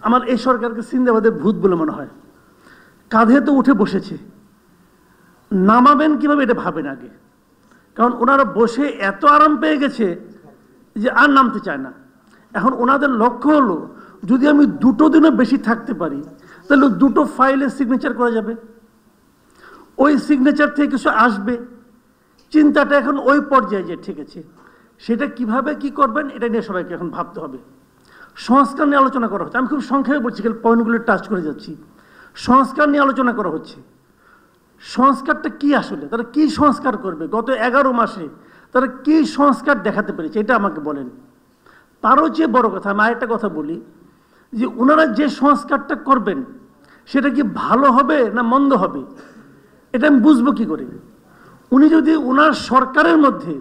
আমার এই সরকারকে সিন্দাবাদের ভূত বলে মনে হয়। কাঁধে তো উঠে বসেছে, নামাবেন কিভাবে এটা ভাবেন আগে। কারণ ওনারা বসে এত আরাম পেয়ে গেছে যে আর নামতে চায় না। এখন ওনাদের লক্ষ্য হলো যদি আমি 2 দিনও বেশি থাকতে পারি তাহলে 2 ফাইলে সিগনেচার করা যাবে, ওই সিগনেচার থেকে কিছু আসবে। চিন্তাটা এখন ওই পর্যায়ে যে ঠিক আছে সেটা কিভাবে কি করবেন এটা নিয়ে সবাইকে এখন ভাবতে হবে। সংস্কার নিয়ে আলোচনা করা হচ্ছে, আমি খুব সংক্ষেপে বলছি, পয়েন্টগুলো টাচ করে যাচ্ছি। সংস্কার নিয়ে আলোচনা করা হচ্ছে। সংস্কারটা কি আসলে, তারা কি সংস্কার করবে? গত 11 মাসে তারা কি সংস্কার দেখাতে পেরেছে এটা আমাকে বলেন। তারও চেয়ে বড় কথা আমি আরেকটা কথা বলি, যে ওনারা যে সংস্কারটা করবেন সেটা কি ভালো হবে না মন্দ হবে এটা আমি বুঝবো কি করে? উনি যদি ওনার সরকারের মধ্যে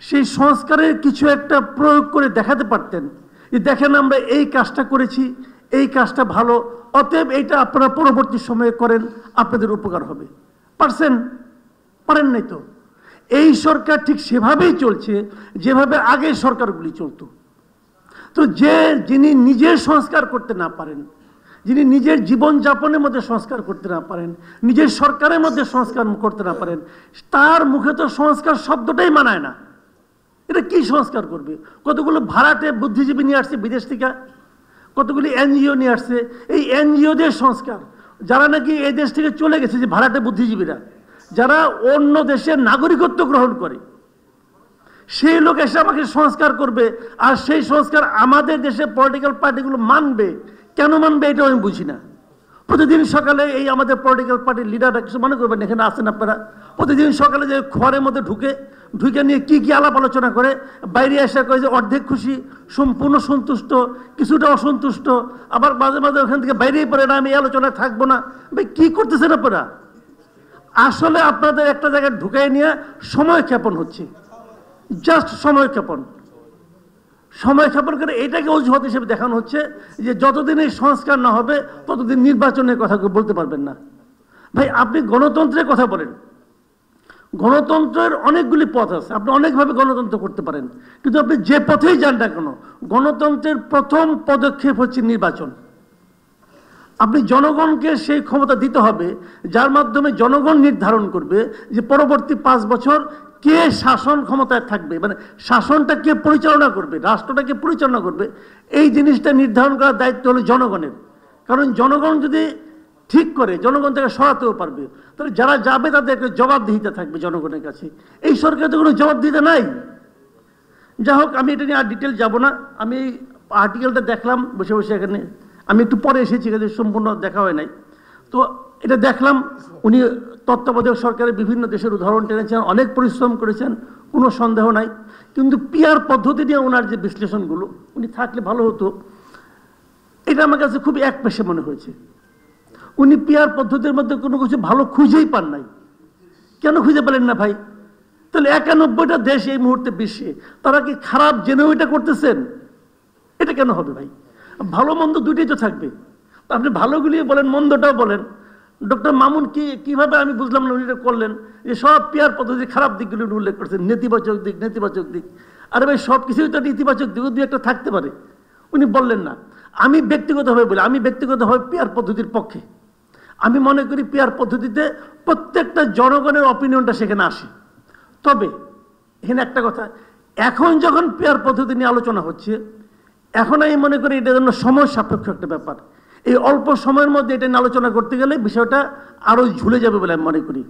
সেই সংস্কারের কিছু একটা প্রয়োগ করে দেখাতে পারতেন যে দেখেন আমরা এই কাজটা করেছি, এই কাজটা ভালো, অতএব এইটা আপনারা পরবর্তী সময়ে করেন, আপনাদের উপকার হবে। পারছেন? পারেন নাই তো। এই সরকার ঠিক সেভাবেই চলছে যেভাবে আগের সরকারগুলি চলতো। তো যিনি নিজের সংস্কার করতে না পারেন, যিনি নিজের জীবনযাপনের মধ্যে সংস্কার করতে না পারেন, নিজের সরকারের মধ্যে সংস্কার করতে না পারেন, তার মুখে তো সংস্কার শব্দটাই মানায় না। এটা কি সংস্কার করবে? কতগুলো ভাড়াটে বুদ্ধিজীবী নিয়ে আসছে বিদেশ থেকে, কতগুলি এনজিও নিয়ে আসছে। এই এনজিওদের সংস্কার, যারা নাকি এই দেশ থেকে চলে গেছে, যে ভাড়াটে বুদ্ধিজীবীরা যারা অন্য দেশের নাগরিকত্ব গ্রহণ করে, সেই লোক এসে আমাকে সংস্কার করবে, আর সেই সংস্কার আমাদের দেশে পলিটিক্যাল পার্টিগুলো মানবে। কেন মানবে এটাও আমি বুঝি না। প্রতিদিন সকালে এই আমাদের পলিটিক্যাল পার্টির লিডাররা কিছু মনে করবেন, এখানে আসেন আপনারা, প্রতিদিন সকালে যে ঘরের মধ্যে ঢুকে নিয়ে কি কি আলাপ আলোচনা করে, বাইরে এসে কয়ে যে অর্ধেক খুশি, সম্পূর্ণ সন্তুষ্ট, কিছুটা অসন্তুষ্ট, আবার মাঝে মাঝে ওখান থেকে বাইরেই পড়ে না আমি এই আলোচনায় থাকবো না। ভাই কি করতেছেন আপনারা? আসলে আপনাদের একটা জায়গায় ঢুকাই নিয়ে সময় ক্ষেপণ হচ্ছে, জাস্ট সময় ক্ষেপণ করে এটাকে অজুহাত হিসেবে দেখানো হচ্ছে যে যতদিন এই সংস্কার না হবে ততদিন নির্বাচনের কথা বলতে পারবেন না। ভাই আপনি গণতন্ত্রের কথা বলেন, গণতন্ত্রের অনেকগুলি পথ আছে, আপনি অনেকভাবে গণতন্ত্র করতে পারেন, কিন্তু আপনি যে পথেই যান না কেন গণতন্ত্রের প্রথম পদক্ষেপ হচ্ছে নির্বাচন। আপনি জনগণকে সেই ক্ষমতা দিতে হবে যার মাধ্যমে জনগণ নির্ধারণ করবে যে পরবর্তী 5 বছর কে শাসন ক্ষমতায় থাকবে, মানে শাসনটা কে পরিচালনা করবে, রাষ্ট্রটা কে পরিচালনা করবে, এই জিনিসটা নির্ধারণ করার দায়িত্ব হলো জনগণের। কারণ জনগণ যদি ঠিক করে জনগণ তাকে সরাতেও পারবে, তাহলে যারা যাবে তাদের একটা জবাবদিহিতা থাকবে জনগণের কাছে। এই সরকার তো কোনো জবাবদিহিতা নাই। যাই হোক, আমি এটা নিয়ে আর ডিটেল যাব না। আমি আর্টিকেলটা দেখলাম বসে বসে, এখানে আমি একটু পরে এসেছি, এখানে সম্পূর্ণ দেখা হয় নাই। তো এটা দেখলাম, উনি তত্ত্বাবধায়ক সরকারের বিভিন্ন দেশের উদাহরণ টেনেছেন, অনেক পরিশ্রম করেছেন, কোনো সন্দেহ নাই। কিন্তু পিআর পদ্ধতি নিয়ে ওনার যে বিশ্লেষণগুলো, উনি থাকলে ভালো হতো। এটা আমার কাছে খুব একপেশে মনে হয়েছে। উনি পিআর পদ্ধতির মধ্যে কোনো কিছু ভালো খুঁজেই পান নাই। কেন খুঁজে পেলেন না ভাই? তাহলে 91টা দেশ এই মুহূর্তে বিশ্বে, তারা কি খারাপ জেনেও এটা করতেছেন? এটা কেন হবে ভাই? ভালো মন্দ দুটোই তো থাকবে। আপনি ভালোগুলি বলেন, মন্দটাও বলেন। ডক্টর মামুন কিভাবে আমি বুঝলাম না উনি এটা করলেন, যে সব পিআর পদ্ধতির খারাপ দিকগুলি উল্লেখ করছেন, নেতিবাচক দিক। আরে ভাই সব কিছুই তো নেতিবাচক দিক 2-একটা থাকতে পারে, উনি বললেন না। আমি ব্যক্তিগতভাবে বলি, আমি ব্যক্তিগতভাবে পিআর পদ্ধতির পক্ষে। আমি মনে করি পিআর পদ্ধতিতে প্রত্যেকটা জনগণের অপিনিয়নটা সেখানে আসে। তবে এখানে একটা কথা, এখন যখন পিআর পদ্ধতি নিয়ে আলোচনা হচ্ছে, এখন আমি মনে করি এটা জন্য সময় সাপেক্ষ একটা ব্যাপার। এই অল্প সময়ের মধ্যে এটা নিয়ে আলোচনা করতে গেলে বিষয়টা আরো ঝুলে যাবে বলে আমি মনে করি।